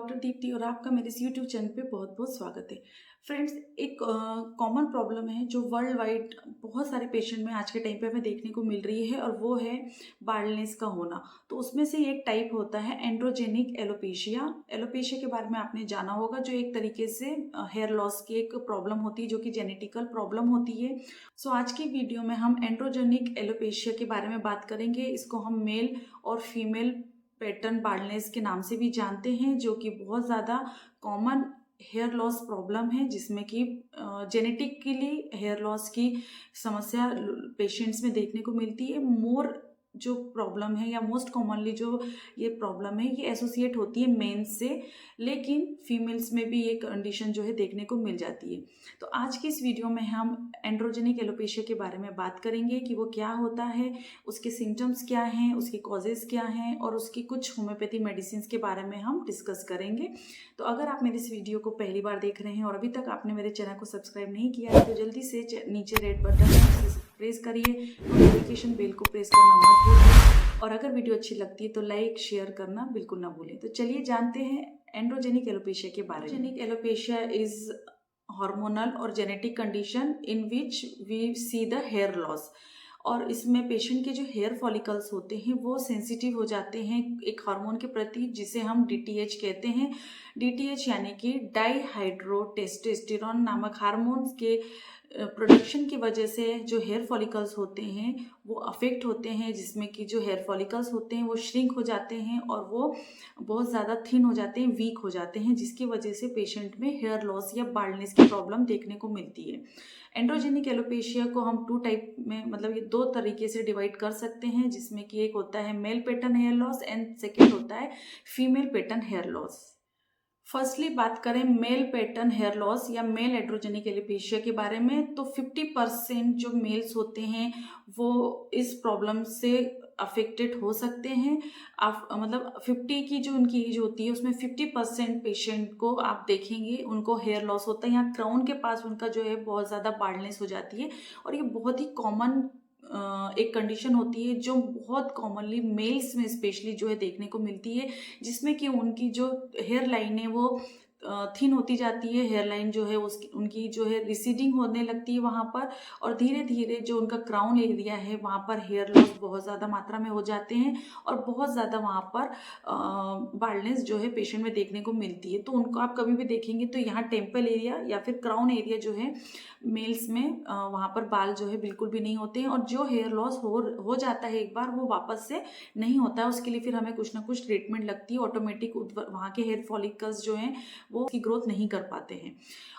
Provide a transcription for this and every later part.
Doctor Deepti और आपका मेरे इस यूट्यूब चैनल पे बहुत बहुत स्वागत है। फ्रेंड्स, एक कॉमन प्रॉब्लम है जो वर्ल्ड वाइड बहुत सारे पेशेंट में आज के टाइम पे हमें देखने को मिल रही है और वो है बाल्डनेस का होना। तो उसमें से एक टाइप होता है एंड्रोजेनिक एलोपेशिया। एलोपेशिया के बारे में आपने जाना होगा, जो एक तरीके से हेयर लॉस की एक प्रॉब्लम होती है जो कि जेनेटिकल प्रॉब्लम होती है। सो आज की वीडियो में हम एंड्रोजेनिक एलोपेशिया के बारे में बात करेंगे। इसको हम मेल और फीमेल पैटर्न बाल्डनेस के नाम से भी जानते हैं, जो कि बहुत ज़्यादा कॉमन हेयर लॉस प्रॉब्लम है, जिसमें कि जेनेटिकली हेयर लॉस की समस्या पेशेंट्स में देखने को मिलती है। मोर जो प्रॉब्लम है या मोस्ट कॉमनली जो ये प्रॉब्लम है ये एसोसिएट होती है मेंस से, लेकिन फीमेल्स में भी ये कंडीशन जो है देखने को मिल जाती है। तो आज की इस वीडियो में हम एंड्रोजेनिक एलोपेशिया के बारे में बात करेंगे कि वो क्या होता है, उसके सिम्टम्स क्या हैं, उसके कॉजेज़ क्या हैं और उसकी कुछ होम्योपैथी मेडिसिन के बारे में हम डिस्कस करेंगे। तो अगर आप मेरे इस वीडियो को पहली बार देख रहे हैं और अभी तक आपने मेरे चैनल को सब्सक्राइब नहीं किया है तो जल्दी से नीचे रेड बटन है उसे प्रेस करिए, नोटिफिकेशन बेल को प्रेस करना मत भूलिए और अगर वीडियो अच्छी लगती है तो लाइक शेयर करना बिल्कुल ना भूलें। तो चलिए जानते हैं एंड्रोजेनिक एलोपेशिया के बारे में। एंड्रोजेनिक एलोपेशिया इज हार्मोनल और genetic condition in which we see the hair loss. और इसमें पेशेंट के जो हेयर फॉलिकल्स होते हैं वो सेंसिटिव हो जाते हैं एक हार्मोन के प्रति, जिसे हम डीटीएच कहते हैं। डीटीएच यानी कि डाईहाइड्रो टेस्टोस्टेरोन नामक हार्मोन्स के प्रोडक्शन की वजह से जो हेयर फॉलिकल्स होते हैं वो अफेक्ट होते हैं, जिसमें कि जो हेयर फॉलिकल्स होते हैं वो श्रिंक हो जाते हैं और वो बहुत ज़्यादा थिन हो जाते हैं, वीक हो जाते हैं, जिसकी वजह से पेशेंट में हेयर लॉस या बाल्डनेस की प्रॉब्लम देखने को मिलती है। एंड्रोजेनिक एलोपेशिया को हम टू टाइप में, मतलब ये दो तरीके से डिवाइड कर सकते हैं, जिसमें कि एक होता है male pattern hair loss and second होता है female pattern hair loss. Firstly बात करें मेल पैटर्न हेयर लॉस या मेल एंड्रोजेनिक एलोपेशिया के बारे में, तो 50% जो मेल्स होते हैं वो इस प्रॉब्लम से अफेक्टेड हो सकते हैं। आप मतलब 50 की जो उनकी एज होती है उसमें 50% पेशेंट को आप देखेंगे उनको हेयर लॉस होता है। यहाँ क्राउन के पास उनका जो है बहुत ज़्यादा बाल्डनेस हो जाती है और ये बहुत ही कॉमन एक कंडीशन होती है जो बहुत कॉमनली मेल्स में स्पेशली जो है देखने को मिलती है, जिसमें कि उनकी जो हेयर लाइन है वो थिन होती जाती है। हेयर लाइन जो है उसकी उनकी जो है रिसीडिंग होने लगती है वहाँ पर, और धीरे धीरे जो उनका क्राउन एरिया है वहाँ पर हेयर लॉस बहुत ज़्यादा मात्रा में हो जाते हैं और बहुत ज़्यादा वहाँ पर बाल्डनेस जो है पेशेंट में देखने को मिलती है। तो उनको आप कभी भी देखेंगे तो यहाँ टेम्पल एरिया या फिर क्राउन एरिया जो है मेल्स में वहाँ पर बाल जो है बिल्कुल भी नहीं होते हैं, और जो हेयर लॉस हो जाता है एक बार वो वापस से नहीं होता है। उसके लिए फिर हमें कुछ ना कुछ ट्रीटमेंट लगती है। ऑटोमेटिक वहाँ के हेयर फॉलिकल्स जो हैं वो उसकी ग्रोथ नहीं कर पाते हैं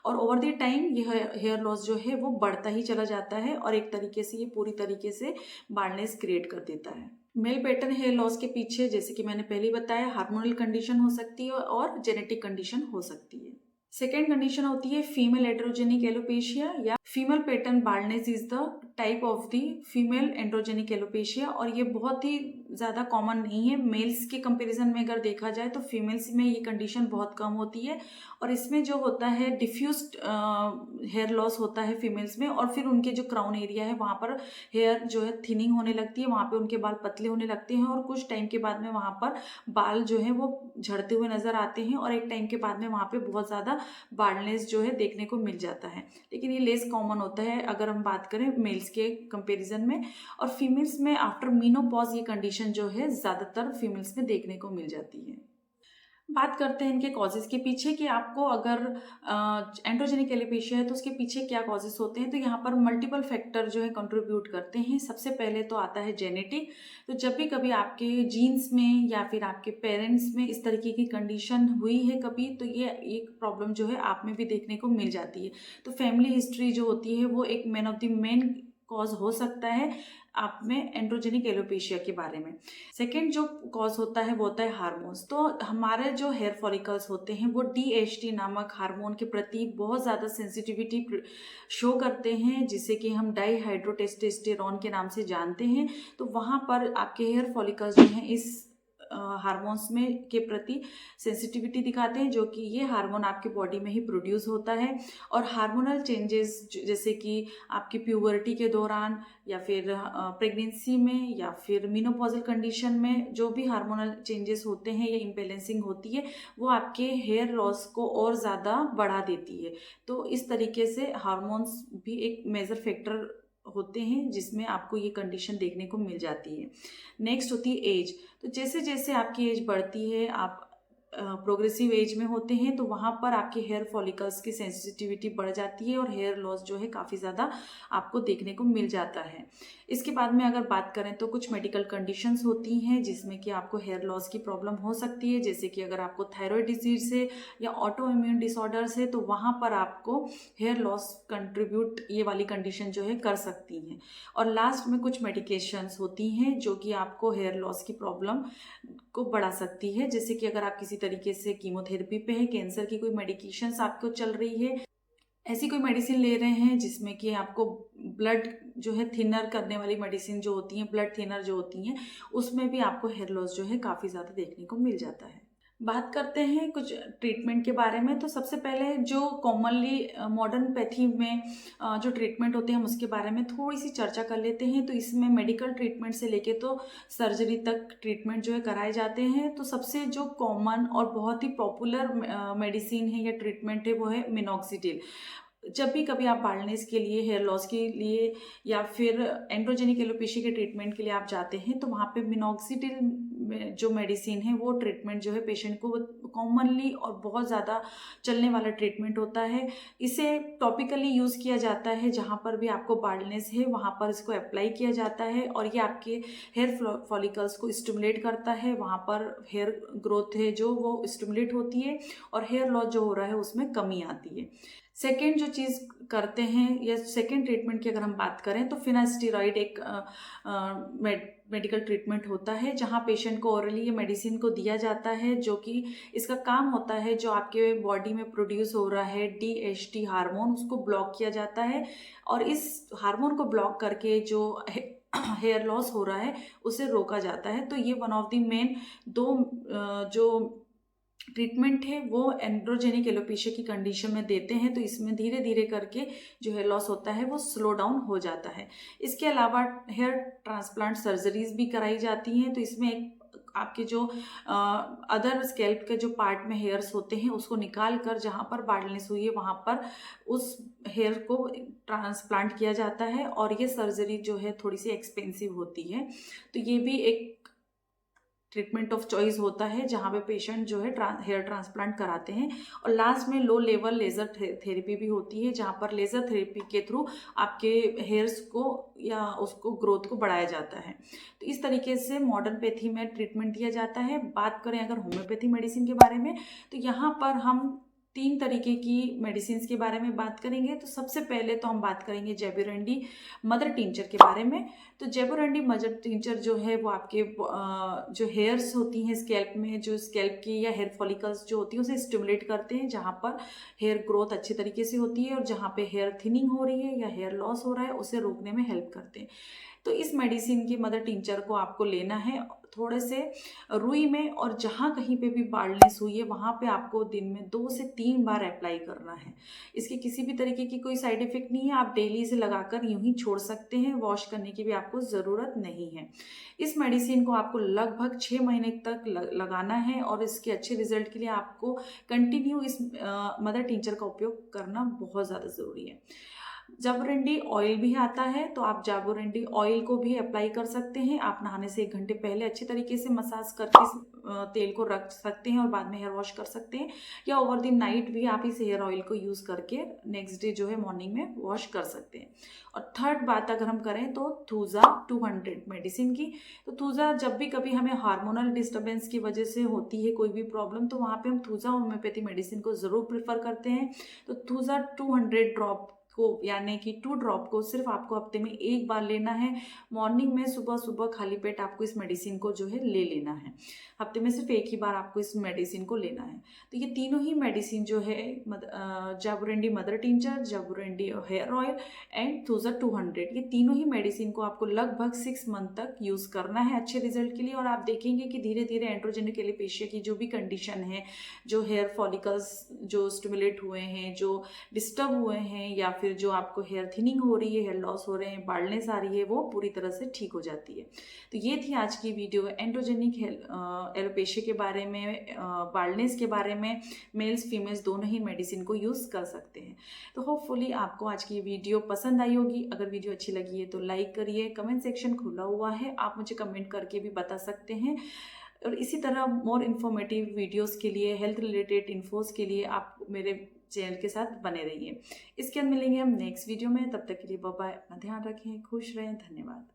और ओवर द टाइम ये हेयर लॉस जो है वो बढ़ता ही चला जाता है और एक तरीके से ये पूरी तरीके से बाल्डनेस क्रिएट कर देता है। मेल पैटर्न हेयर लॉस के पीछे, जैसे कि मैंने पहले बताया, हार्मोनल कंडीशन हो सकती है और जेनेटिक कंडीशन हो सकती है। सेकेंड कंडीशन होती है फीमेल एंड्रोजेनिक एलोपेशिया या female pattern baldness is the type of the female androgenic alopecia, और ये बहुत ही ज़्यादा कॉमन नहीं है। मेल्स के कंपैरिजन में अगर देखा जाए तो फीमेल्स में ये कंडीशन बहुत कम होती है और इसमें जो होता है डिफ्यूज्ड हेयर लॉस होता है फीमेल्स में, और फिर उनके जो क्राउन एरिया है वहाँ पर हेयर जो है थिनिंग होने लगती है, वहाँ पे उनके बाल पतले होने लगते हैं और कुछ टाइम के बाद में वहाँ पर बाल जो है वो झड़ते हुए नज़र आते हैं और एक टाइम के बाद में वहाँ पे बहुत ज़्यादा बाल्डनेस जो है देखने को मिल जाता है। लेकिन ये लेस कॉमन होता है अगर हम बात करें मेल्स के कंपैरिजन में, और फीमेल्स में आफ्टर मीनोपॉज ये कंडीशन जो है ज़्यादातर फीमेल्स में देखने को मिल जाती है। बात करते हैं इनके कॉजेज़ के पीछे कि आपको अगर एंड्रोजेनिक एलोपेशिया है तो उसके पीछे क्या कॉजेज़ होते हैं। तो यहाँ पर मल्टीपल फैक्टर जो है कंट्रीब्यूट करते हैं। सबसे पहले तो आता है जेनेटिक। तो जब भी कभी आपके जीन्स में या फिर आपके पेरेंट्स में इस तरीके की कंडीशन हुई है कभी, तो ये एक प्रॉब्लम जो है आप में भी देखने को मिल जाती है। तो फैमिली हिस्ट्री जो होती है वो एक मेन कॉज हो सकता है आप में एंड्रोजेनिक एलोपेशिया के बारे में। सेकेंड जो कॉज होता है वो होता है हार्मोन्स। तो हमारे जो हेयर फॉलिकल्स होते हैं वो DHT नामक हार्मोन के प्रति बहुत ज़्यादा सेंसिटिविटी शो करते हैं, जिसे कि हम डाईहाइड्रो टेस्टोस्टेरोन के नाम से जानते हैं। तो वहाँ पर आपके हेयर फॉलिकल्स जो हैं इस हार्मोन्स में के प्रति सेंसिटिविटी दिखाते हैं, जो कि ये हार्मोन आपके बॉडी में ही प्रोड्यूस होता है। और हार्मोनल चेंजेस जैसे कि आपकी प्यूबर्टी के दौरान या फिर प्रेगनेंसी में या फिर मेनोपॉजल कंडीशन में जो भी हार्मोनल चेंजेस होते हैं या इम्बैलेंसिंग होती है, वो आपके हेयर लॉस को और ज़्यादा बढ़ा देती है। तो इस तरीके से हार्मोन्स भी एक मेजर फैक्टर होते हैं जिसमें आपको ये कंडीशन देखने को मिल जाती है। नेक्स्ट होती है एज। तो जैसे जैसे आपकी एज बढ़ती है, आप प्रोग्रेसिव एज में होते हैं, तो वहाँ पर आपके हेयर फॉलिकल्स की सेंसिटिविटी बढ़ जाती है और हेयर लॉस जो है काफ़ी ज़्यादा आपको देखने को मिल जाता है। इसके बाद में अगर बात करें तो कुछ मेडिकल कंडीशंस होती हैं जिसमें कि आपको हेयर लॉस की प्रॉब्लम हो सकती है, जैसे कि अगर आपको थायराइड डिजीज है या ऑटो इम्यून डिसऑर्डर्स है, तो वहाँ पर आपको हेयर लॉस कंट्रीब्यूट ये वाली कंडीशन जो है कर सकती हैं। और लास्ट में कुछ मेडिकेशंस होती हैं जो कि आपको हेयर लॉस की प्रॉब्लम को बढ़ा सकती है, जैसे कि अगर आप किसी तरीके से कीमोथेरेपी पे है, कैंसर की कोई मेडिकेशंस आपको चल रही है, ऐसी कोई मेडिसिन ले रहे हैं जिसमें कि आपको ब्लड जो है थिनर करने वाली मेडिसिन जो होती हैं, ब्लड थिनर जो होती हैं, उसमें भी आपको हेयर लॉस जो है काफ़ी ज़्यादा देखने को मिल जाता है। बात करते हैं कुछ ट्रीटमेंट के बारे में। तो सबसे पहले जो कॉमनली मॉडर्न पैथी में जो ट्रीटमेंट होते हैं हम उसके बारे में थोड़ी सी चर्चा कर लेते हैं। तो इसमें मेडिकल ट्रीटमेंट से लेके तो सर्जरी तक ट्रीटमेंट जो है कराए जाते हैं। तो सबसे जो कॉमन और बहुत ही पॉपुलर मेडिसिन है या ट्रीटमेंट है वो है मिनॉक्सिडिल। जब भी कभी आप बाल्डनेस के लिए, हेयर लॉस के लिए या फिर एंड्रोजेनिक एलोपेशिया के ट्रीटमेंट के लिए आप जाते हैं, तो वहाँ पे मिनॉक्सिडिल जो मेडिसिन है वो ट्रीटमेंट जो है पेशेंट को कॉमनली और बहुत ज़्यादा चलने वाला ट्रीटमेंट होता है। इसे टॉपिकली यूज़ किया जाता है, जहाँ पर भी आपको बाल्डनेस है वहाँ पर इसको अप्लाई किया जाता है और ये आपके हेयर फॉलिकल्स को स्टिमुलेट करता है, वहाँ पर हेयर ग्रोथ है जो वो स्टिमुलेट होती है और हेयर लॉस जो हो रहा है उसमें कमी आती है। सेकेंड जो चीज़ करते हैं या सेकेंड ट्रीटमेंट की अगर हम बात करें तो फिनास्टेरॉइड एक मेडिकल ट्रीटमेंट होता है, जहां पेशेंट को ओरली ये मेडिसिन को दिया जाता है, जो कि इसका काम होता है जो आपके बॉडी में प्रोड्यूस हो रहा है DHT हार्मोन, उसको ब्लॉक किया जाता है और इस हार्मोन को ब्लॉक करके जो हेयर लॉस हो रहा है उसे रोका जाता है। तो ये वन ऑफ द मेन दो जो ट्रीटमेंट है वो एंड्रोजेनिक एलोपेशिया की कंडीशन में देते हैं। तो इसमें धीरे धीरे करके जो हेयर लॉस होता है वो स्लो डाउन हो जाता है। इसके अलावा हेयर ट्रांसप्लांट सर्जरीज भी कराई जाती हैं। तो इसमें एक आपके जो अदर स्कैल्प के जो पार्ट में हेयर्स होते हैं उसको निकाल कर जहाँ पर बाल्डनेस हुई है वहाँ पर उस हेयर को ट्रांसप्लांट किया जाता है और ये सर्जरी जो है थोड़ी सी एक्सपेंसिव होती है। तो ये भी एक ट्रीटमेंट ऑफ चॉइस होता है जहाँ पे पेशेंट जो है हेयर ट्रांसप्लांट कराते हैं। और लास्ट में लो लेवल लेज़र थेरेपी भी होती है, जहाँ पर लेज़र थेरेपी के थ्रू आपके हेयर्स को या उसको ग्रोथ को बढ़ाया जाता है। तो इस तरीके से मॉडर्न पैथी में ट्रीटमेंट दिया जाता है। बात करें अगर होम्योपैथी मेडिसिन के बारे में, तो यहाँ पर हम 3 तरीके की मेडिसिन के बारे में बात करेंगे। तो सबसे पहले तो हम बात करेंगे जेबुरेंडी मदर टिंचर के बारे में। तो जेबुरेंडी मदर टिंचर जो है वो आपके जो हेयर्स होती हैं स्कैल्प में, जो स्कैल्प की या हेयर फॉलिकल्स जो होती है उसे स्टिमुलेट करते हैं, जहाँ पर हेयर ग्रोथ अच्छे तरीके से होती है और जहाँ पे हेयर थिनिंग हो रही है या हेयर लॉस हो रहा है उसे रोकने में हेल्प करते हैं। तो इस मेडिसिन की मदर टिंचर को आपको लेना है थोड़े से रुई में, और जहाँ कहीं पे भी बाल्डनेस हुई है वहाँ पे आपको दिन में 2 से 3 बार अप्लाई करना है। इसकी किसी भी तरीके की कोई साइड इफेक्ट नहीं है, आप डेली इसे लगाकर यूं ही छोड़ सकते हैं, वॉश करने की भी आपको ज़रूरत नहीं है। इस मेडिसिन को आपको लगभग 6 महीने तक लगाना है और इसके अच्छे रिजल्ट के लिए आपको कंटिन्यू इस मदर टिंचर का उपयोग करना बहुत ज़्यादा ज़रूरी है। जाबोरेंडी ऑयल भी आता है, तो आप जाबोरेंडी ऑयल को भी अप्लाई कर सकते हैं। आप नहाने से 1 घंटे पहले अच्छे तरीके से मसाज करके इस तेल को रख सकते हैं और बाद में हेयर वॉश कर सकते हैं, या ओवर द नाइट भी आप इस हेयर ऑयल को यूज़ करके नेक्स्ट डे जो है मॉर्निंग में वॉश कर सकते हैं। और थर्ड बात अगर हम करें तो थूजा 200 मेडिसिन की, तो थूजा जब भी कभी हमें हार्मोनल डिस्टर्बेंस की वजह से होती है कोई भी प्रॉब्लम, तो वहाँ पे हम थूजा होम्योपैथी मेडिसिन को ज़रूर प्रेफर करते हैं। तो थूजा 200 ड्रॉप को यानी कि 2 ड्रॉप को सिर्फ आपको हफ्ते में एक बार लेना है। मॉर्निंग में सुबह सुबह खाली पेट आपको इस मेडिसिन को जो है ले लेना है। हफ्ते में सिर्फ एक ही बार आपको इस मेडिसिन को लेना है। तो ये तीनों ही मेडिसिन जो है jaborandi mother tincture, jaborandi hair oil and thuja 200, ये तीनों ही मेडिसिन को आपको लगभग 6 मंथ तक यूज़ करना है अच्छे रिजल्ट के लिए। और आप देखेंगे कि धीरे धीरे एंड्रोजेनिक एलोपेशिया की जो भी कंडीशन है, जो हेयर फॉलिकल्स जो स्टिमुलेट हुए हैं, जो डिस्टर्ब हुए हैं, या फिर जो आपको हेयर थिनिंग हो रही है, हेयर लॉस हो रहे हैं, बाल्डनेस आ रही है, वो पूरी तरह से ठीक हो जाती है। तो ये थी आज की वीडियो एंड्रोजेनिक एलोपेशिया के बारे में, बाल्डनेस के बारे में। मेल्स फीमेल्स दोनों ही मेडिसिन को यूज़ कर सकते हैं। तो होपफुली आपको आज की वीडियो पसंद आई होगी। अगर वीडियो अच्छी लगी है तो लाइक करिए, कमेंट सेक्शन खुला हुआ है, आप मुझे कमेंट करके भी बता सकते हैं। और इसी तरह मोर इन्फॉर्मेटिव वीडियोस के लिए, हेल्थ रिलेटेड इन्फोस के लिए आप मेरे चैनल के साथ बने रहिए। इसके बाद मिलेंगे हम नेक्स्ट वीडियो में। तब तक के लिए बाय बाय, अपना ध्यान रखें, खुश रहें, धन्यवाद।